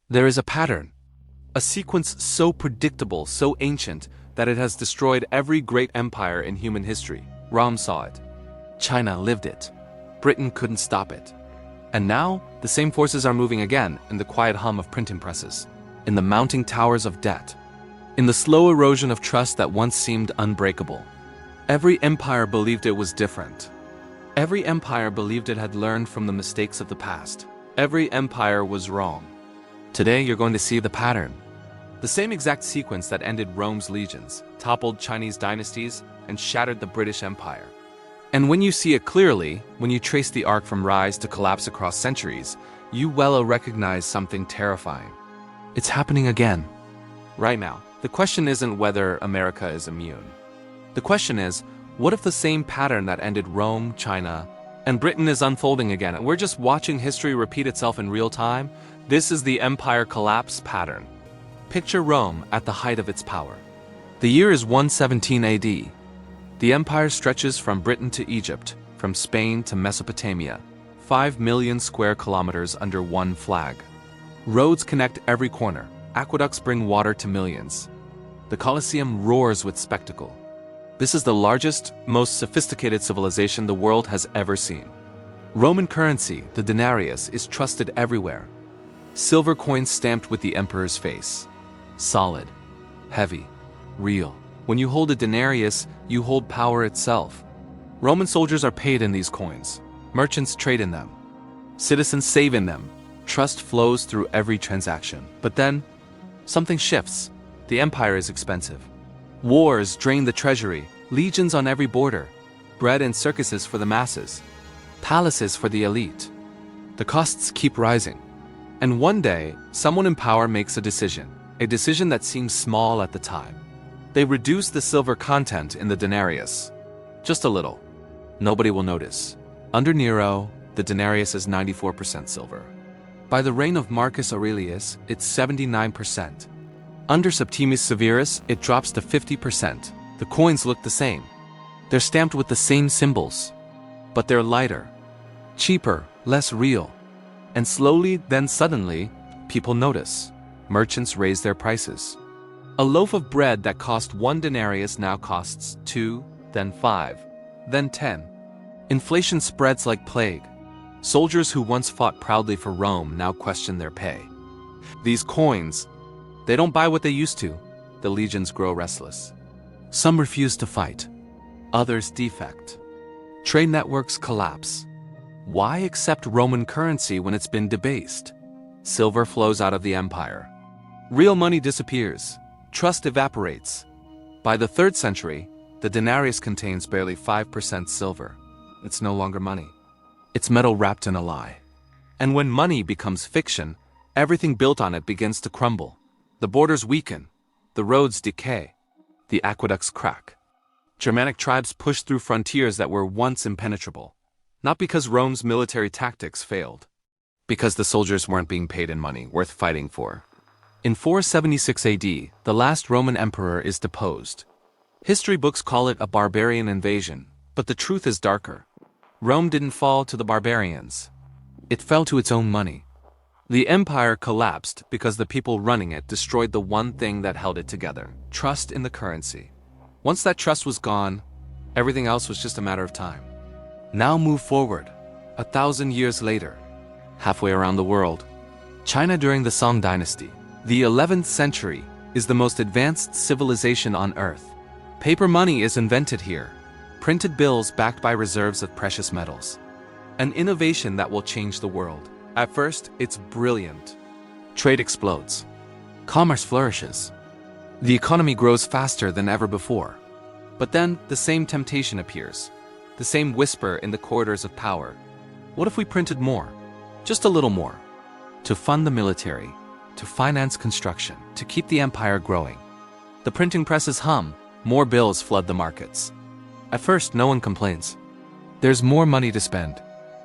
There is a pattern, a sequence so predictable, so ancient, that it has destroyed every great empire in human history. Rome saw it. China lived it. Britain couldn't stop it. And now, the same forces are moving again in the quiet hum of printing presses, in the mounting towers of debt, in the slow erosion of trust that once seemed unbreakable. Every empire believed it was different. Every empire believed it had learned from the mistakes of the past. Every empire was wrong. Today, you're going to see the pattern. The same exact sequence that ended Rome's legions, toppled Chinese dynasties, and shattered the British Empire. And when you see it clearly, when you trace the arc from rise to collapse across centuries, you will recognize something terrifying. It's happening again. Right now, the question isn't whether America is immune. The question is, what if the same pattern that ended Rome, China, and Britain is unfolding again, and we're just watching history repeat itself in real time? This is the empire collapse pattern. Picture Rome at the height of its power. The year is 117 AD. The empire stretches from Britain to Egypt, from Spain to Mesopotamia, 5 million square kilometers under one flag. Roads connect every corner. Aqueducts bring water to millions. The Colosseum roars with spectacle. This is the largest, most sophisticated civilization the world has ever seen. Roman currency, the denarius, is trusted everywhere. Silver coins stamped with the emperor's face. Solid, heavy, real. When you hold a denarius, you hold power itself. Roman soldiers are paid in these coins. Merchants trade in them. Citizens save in them. Trust flows through every transaction. But then, something shifts. The empire is expensive. Wars drain the treasury, legions on every border, bread and circuses for the masses, palaces for the elite. The costs keep rising. And one day, someone in power makes a decision that seems small at the time. They reduce the silver content in the denarius. Just a little. Nobody will notice. Under Nero, the denarius is 94% silver. By the reign of Marcus Aurelius, it's 79%. Under Septimius Severus, it drops to 50%. The coins look the same. They're stamped with the same symbols. But they're lighter, cheaper, less real. And slowly, then suddenly, people notice. Merchants raise their prices. A loaf of bread that cost 1 denarius now costs 2, then 5, then 10. Inflation spreads like plague. Soldiers who once fought proudly for Rome now question their pay. These coins, they don't buy what they used to. The legions grow restless. Some refuse to fight. Others defect. Trade networks collapse. Why accept Roman currency when it's been debased? Silver flows out of the empire. Real money disappears. Trust evaporates. By the 3rd century, the denarius contains barely 5% silver. It's no longer money. It's metal wrapped in a lie. And when money becomes fiction, everything built on it begins to crumble. The borders weaken. The roads decay. The aqueducts crack. Germanic tribes push through frontiers that were once impenetrable. Not because Rome's military tactics failed. Because the soldiers weren't being paid in money worth fighting for. In 476 AD, the last Roman emperor is deposed. History books call it a barbarian invasion, but the truth is darker. Rome didn't fall to the barbarians. It fell to its own money. The empire collapsed because the people running it destroyed the one thing that held it together: trust in the currency. Once that trust was gone, everything else was just a matter of time. Now move forward, 1,000 years later, halfway around the world. China during the Song Dynasty. The 11th century is the most advanced civilization on Earth. Paper money is invented here. Printed bills backed by reserves of precious metals. An innovation that will change the world. At first, it's brilliant. Trade explodes. Commerce flourishes. The economy grows faster than ever before. But then, the same temptation appears. The same whisper in the corridors of power. What if we printed more? Just a little more. To fund the military. To finance construction, to keep the empire growing. The printing presses hum, more bills flood the markets. At first, no one complains. There's more money to spend.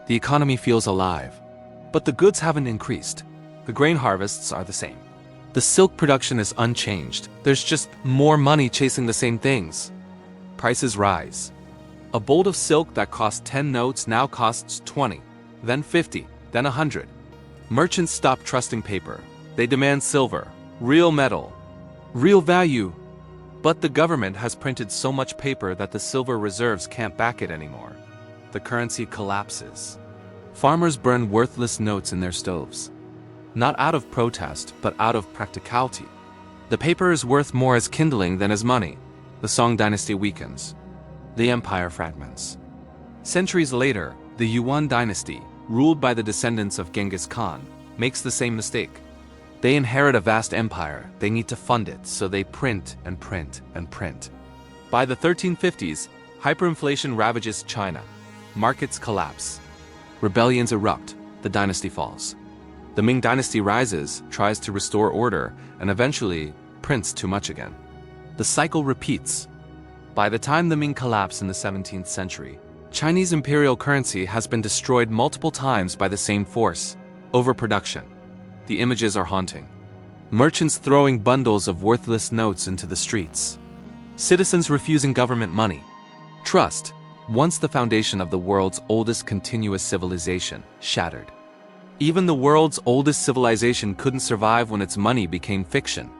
The economy feels alive. But the goods haven't increased. The grain harvests are the same. The silk production is unchanged. There's just more money chasing the same things. Prices rise. A bolt of silk that cost 10 notes now costs 20, then 50, then 100. Merchants stop trusting paper. They demand silver, real metal, real value. But the government has printed so much paper that the silver reserves can't back it anymore. The currency collapses. Farmers burn worthless notes in their stoves. Not out of protest, but out of practicality. The paper is worth more as kindling than as money. The Song dynasty weakens. The empire fragments. Centuries later, the Yuan dynasty, ruled by the descendants of Genghis Khan, makes the same mistake. They inherit a vast empire, they need to fund it, so they print and print and print. By the 1350s, hyperinflation ravages China. Markets collapse. Rebellions erupt, the dynasty falls. The Ming dynasty rises, tries to restore order, and eventually prints too much again. The cycle repeats. By the time the Ming collapse in the 17th century, Chinese imperial currency has been destroyed multiple times by the same force: overproduction. The images are haunting. Merchants throwing bundles of worthless notes into the streets. Citizens refusing government money. Trust, once the foundation of the world's oldest continuous civilization, shattered. Even the world's oldest civilization couldn't survive when its money became fiction.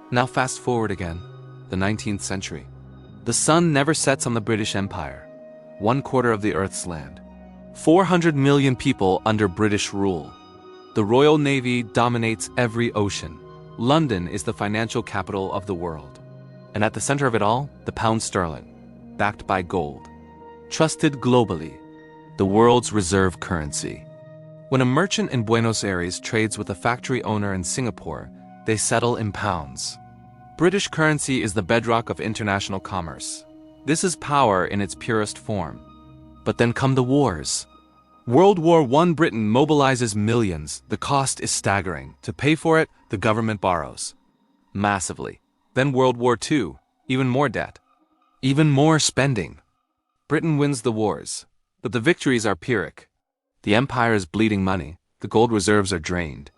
Now fast forward again, the 19th century. The sun never sets on the British Empire. 1/4 of the Earth's land. 400 million people under British rule. The Royal Navy dominates every ocean. London is the financial capital of the world. And at the center of it all, the pound sterling, backed by gold. Trusted globally, the world's reserve currency. When a merchant in Buenos Aires trades with a factory owner in Singapore, they settle in pounds. British currency is the bedrock of international commerce. This is power in its purest form. But then come the wars. World War I, Britain mobilizes millions. The cost is staggering. To pay for it, the government borrows. Massively. Then World War II, even more debt. Even more spending. Britain wins the wars, but the victories are Pyrrhic. The empire is bleeding money, the gold reserves are drained.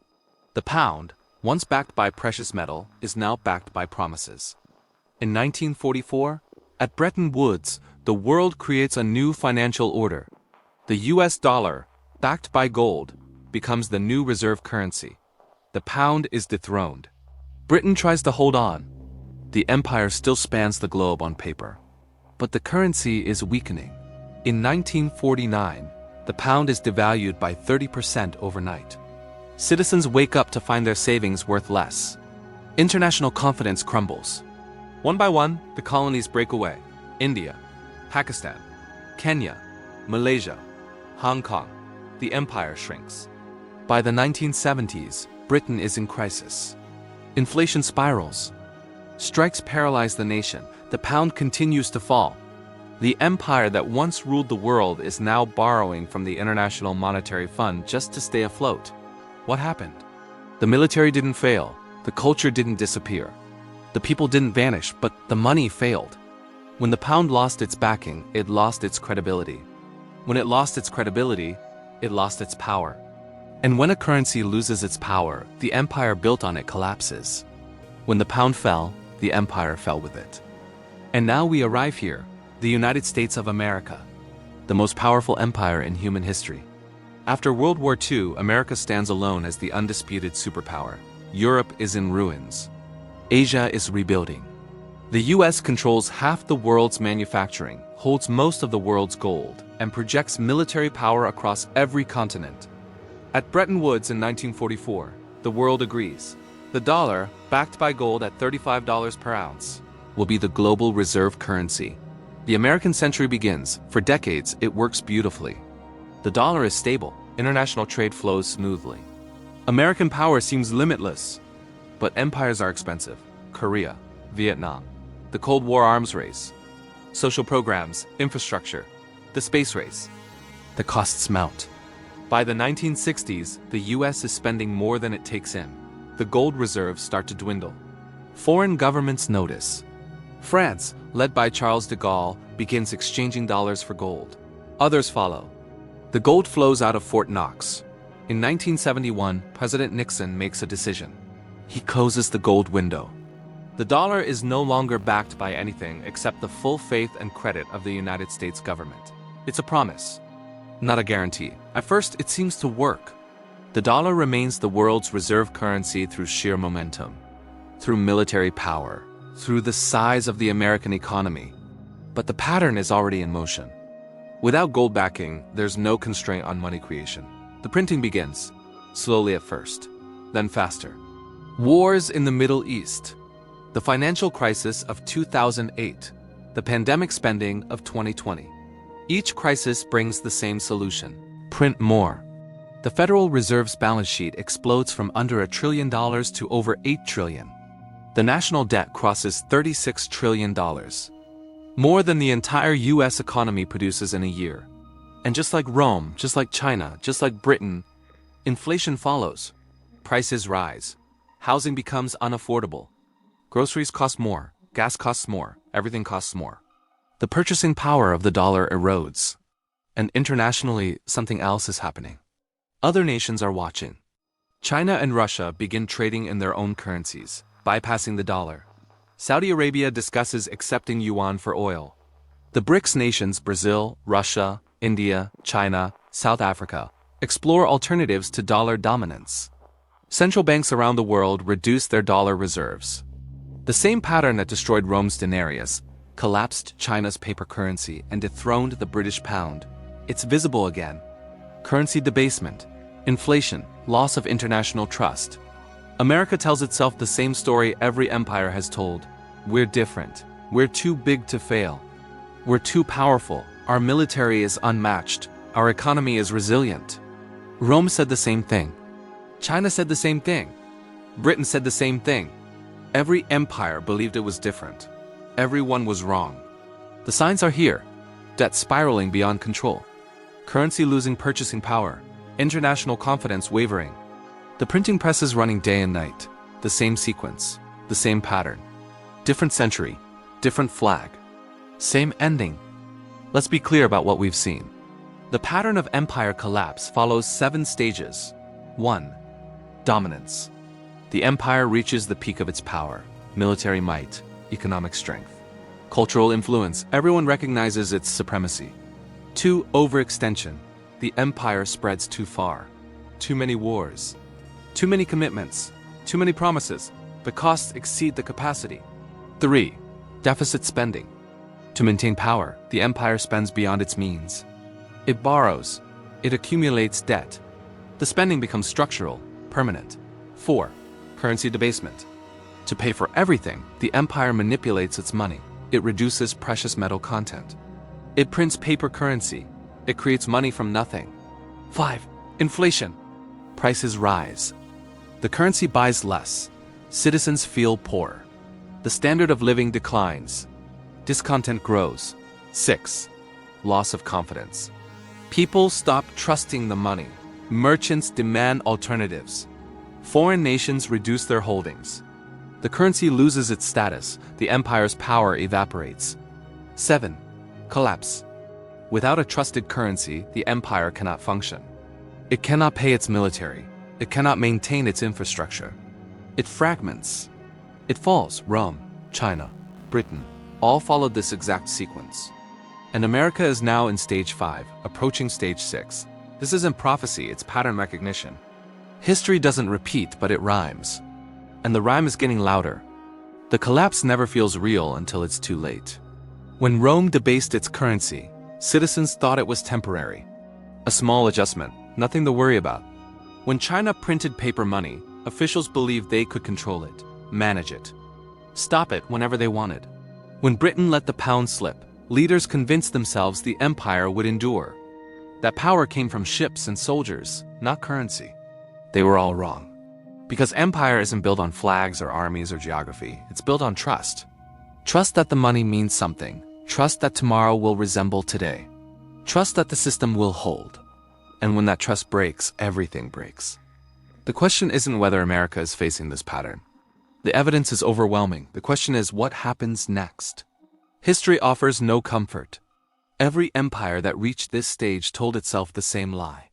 The pound, once backed by precious metal, is now backed by promises. In 1944, at Bretton Woods, the world creates a new financial order. The US dollar, backed by gold, becomes the new reserve currency. The pound is dethroned. Britain tries to hold on. The empire still spans the globe on paper. But the currency is weakening. In 1949, the pound is devalued by 30% overnight. Citizens wake up to find their savings worth less. International confidence crumbles. One by one, the colonies break away. India, Pakistan, Kenya, Malaysia, Hong Kong. The empire shrinks. By the 1970s, Britain is in crisis. Inflation spirals. Strikes paralyze the nation. The pound continues to fall. The empire that once ruled the world is now borrowing from the International Monetary Fund just to stay afloat. What happened? The military didn't fail. The culture didn't disappear. The people didn't vanish, but the money failed. When the pound lost its backing, it lost its credibility. When it lost its credibility, it lost its power. And when a currency loses its power, the empire built on it collapses. When the pound fell, the empire fell with it. And now we arrive here, the United States of America, the most powerful empire in human history. After World War II, America stands alone as the undisputed superpower. Europe is in ruins. Asia is rebuilding. The US controls half the world's manufacturing, holds most of the world's gold, and projects military power across every continent. At Bretton Woods in 1944, the world agrees. The dollar, backed by gold at $35 per ounce, will be the global reserve currency. The American century begins. For decades, it works beautifully. The dollar is stable. International trade flows smoothly. American power seems limitless. But empires are expensive. Korea, Vietnam, the Cold War arms race, social programs, infrastructure, the space race. The costs mount. By the 1960s, the US is spending more than it takes in. The gold reserves start to dwindle. Foreign governments notice. France, led by Charles de Gaulle, begins exchanging dollars for gold. Others follow. The gold flows out of Fort Knox. In 1971, President Nixon makes a decision. He closes the gold window. The dollar is no longer backed by anything except the full faith and credit of the United States government. It's a promise, not a guarantee. At first, it seems to work. The dollar remains the world's reserve currency through sheer momentum, through military power, through the size of the American economy. But the pattern is already in motion. Without gold backing, there's no constraint on money creation. The printing begins, slowly at first, then faster. Wars in the Middle East, the financial crisis of 2008, the pandemic spending of 2020. Each crisis brings the same solution: print more. The Federal Reserve's balance sheet explodes from under $1 trillion to over $8 trillion. The national debt crosses $36 trillion, more than the entire US economy produces in a year. And just like Rome, just like China, just like Britain, inflation follows. Prices rise. Housing becomes unaffordable. Groceries cost more, gas costs more, everything costs more. The purchasing power of the dollar erodes. And internationally, something else is happening. Other nations are watching. China and Russia begin trading in their own currencies, bypassing the dollar. Saudi Arabia discusses accepting yuan for oil. The BRICS nations, Brazil, Russia, India, China, South Africa, explore alternatives to dollar dominance. Central banks around the world reduce their dollar reserves. The same pattern that destroyed Rome's denarius collapsed China's paper currency and dethroned the British pound. It's visible again. Currency debasement, inflation, loss of international trust. America tells itself the same story every empire has told. We're different. We're too big to fail. We're too powerful. Our military is unmatched. Our economy is resilient. Rome said the same thing. China said the same thing. Britain said the same thing. Every empire believed it was different. Everyone was wrong. The signs are here. Debt spiraling beyond control. Currency losing purchasing power. International confidence wavering. The printing press is running day and night. The same sequence. The same pattern. Different century. Different flag. Same ending. Let's be clear about what we've seen. The pattern of empire collapse follows 7 stages. 1. Dominance. The empire reaches the peak of its power. Military might. Economic strength. Cultural influence. Everyone recognizes its supremacy. 2. Overextension. The empire spreads too far. Too many wars. Too many commitments. Too many promises. The costs exceed the capacity. 3. Deficit spending. To maintain power, the empire spends beyond its means. It borrows. It accumulates debt. The spending becomes structural, permanent. 4. Currency debasement. To pay for everything, the empire manipulates its money. It reduces precious metal content. It prints paper currency. It creates money from nothing. 5. Inflation. Prices rise. The currency buys less. Citizens feel poorer. The standard of living declines. Discontent grows. 6. Loss of confidence. People stop trusting the money. Merchants demand alternatives. Foreign nations reduce their holdings. The currency loses its status. The empire's power evaporates. 7. Collapse. Without a trusted currency, the empire cannot function. It cannot pay its military. It cannot maintain its infrastructure. It fragments. It falls. Rome, China, Britain, all followed this exact sequence. And America is now in stage 5, approaching stage 6. This isn't prophecy, it's pattern recognition. History doesn't repeat, but it rhymes. And the rhyme is getting louder. The collapse never feels real until it's too late. When Rome debased its currency, citizens thought it was temporary. A small adjustment, nothing to worry about. When China printed paper money, officials believed they could control it, manage it, stop it whenever they wanted. When Britain let the pound slip, leaders convinced themselves the empire would endure. That power came from ships and soldiers, not currency. They were all wrong. Because empire isn't built on flags or armies or geography, it's built on trust. Trust that the money means something. Trust that tomorrow will resemble today. Trust that the system will hold. And when that trust breaks, everything breaks. The question isn't whether America is facing this pattern. The evidence is overwhelming. The question is what happens next? History offers no comfort. Every empire that reached this stage told itself the same lie.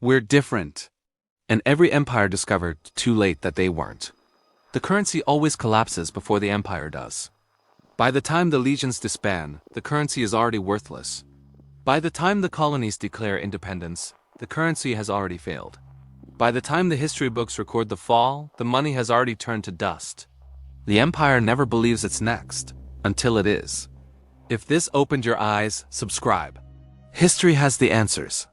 We're different. And every empire discovered too late that they weren't. The currency always collapses before the empire does. By the time the legions disband, the currency is already worthless. By the time the colonies declare independence, the currency has already failed. By the time the history books record the fall, the money has already turned to dust. The empire never believes it's next, until it is. If this opened your eyes, subscribe. History has the answers.